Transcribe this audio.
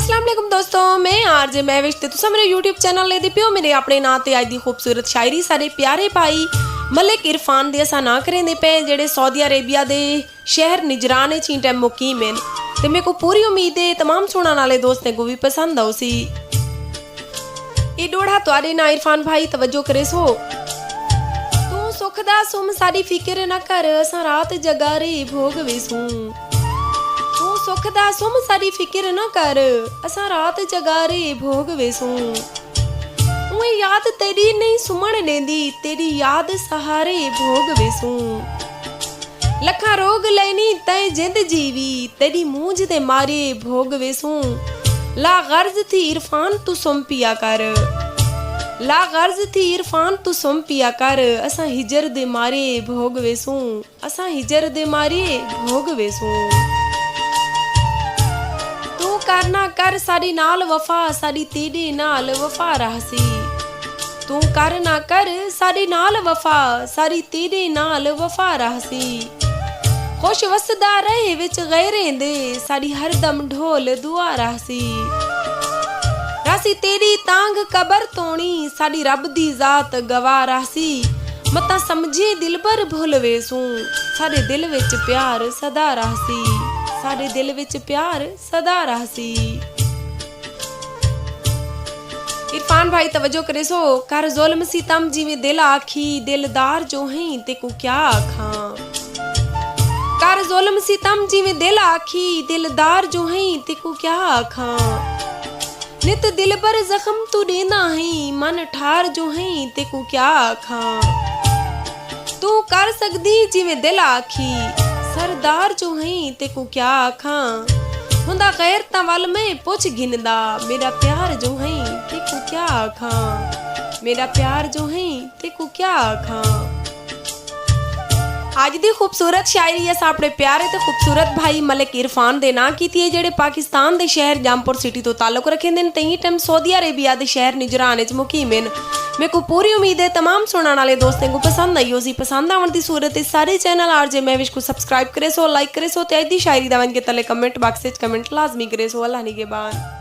अस्सलाम वालेकुम दोस्तों, मैं आरजे महविश ते तुसा मेरे यूट्यूब चैनल ले दी पियो मेरे अपने नां ते अज दी खूबसूरत शायरी सारे प्यारे भाई मलिक इरफान दे असा ना करेंदे पे जेड़े सऊदी अरेबिया दे शहर निजरान च इन टाइम मुकीम हैं ते मेरे को पूरी उम्मीद है तमाम सुनने वाले दोस्तों को भी पसंद आओ सी। ये डोड़ा तुआडे ना इरफान भाई तवज्जो करे सो। तू सुख दा सुम सारी फिक्र ना कर असा रात जगारे भोग वेसू। तू सुख दा सुम सारी फिक्र ना कर असा रात जगारे भोग वेसू। उए याद तेरी नहीं सुमण देंदी तेरी याद सहारे भोग वेसू। लखा रोग लेनी तय जिंद जीवी तेरी मूंझ दे मारे भोग वेसू। ला गर्ज थी इरफान तू सुम पिया कर, ला गर्ज थी इरफान तू सुम पिया कर असा हिजर दे मारे भोग वेसू, असा हिजर दे मारे भोग वेसू। तू करना कर सारी नाल वफा सारी तेरे नाल वफा रहसी। तू कर ना कर सारी नाल वफा सारी तेरे नाल वफा रहसी। खुश वसदा रहे विच गैरें दे सारी हरदम ढोल दुआ रहसी। रासी तेरी तांग कबर तोणी साडी रब दी जात गवा रहसी। मता समझे दिल पर भुल वेसू साडे दिल विच प्यार सदा रहसी, साडे दिल विच प्यार सदा रहसी। इरफान भाई तवज्जो करे सो। कर जुल्म सितम जिवें दिल आखी दिलदार जो हैं ते को क्या आखां। कर जुल्म सितम जिवें दिल आखी दिलदार जो हैं ते को क्या आखां। नित दिल पर जख्म तू देना है मन ठार जो हैं ते को क्या आखां। तू कर सकदी जिवें दिल आखी सरदार जो हैं ते को क्या आखां। हुंदा गैर तां वल मैं पुछ गिनदा मेरा प्यार जो है ते को क्या आखां, मेरा प्यार जो है ते को क्या आखां। आज दी खूबसूरत शायरी अस अपने प्यारे ते खूबसूरत भाई मलिक इरफान दे नां कीती है जेड़े पाकिस्तान दे शहर जामपुर सिटी तो ताल्लुक रखेंदे ने ते ई टाइम सऊदी अरेबिया दे शहर निजरान च मुकीम हैं। मेरे को पूरी उम्मीद है तमाम सुनने वाले दोस्तों को पसंद आई होसी। पसंद आवन दी सूरत सारे चैनल आरजे महविश को सब्सक्राइब करे सो, लाइक करे सो ते अज दी शायरी दा वन के तले कमेंट बॉक्स च कमेंट लाजमी करे सो। अल्लाह निगहबान।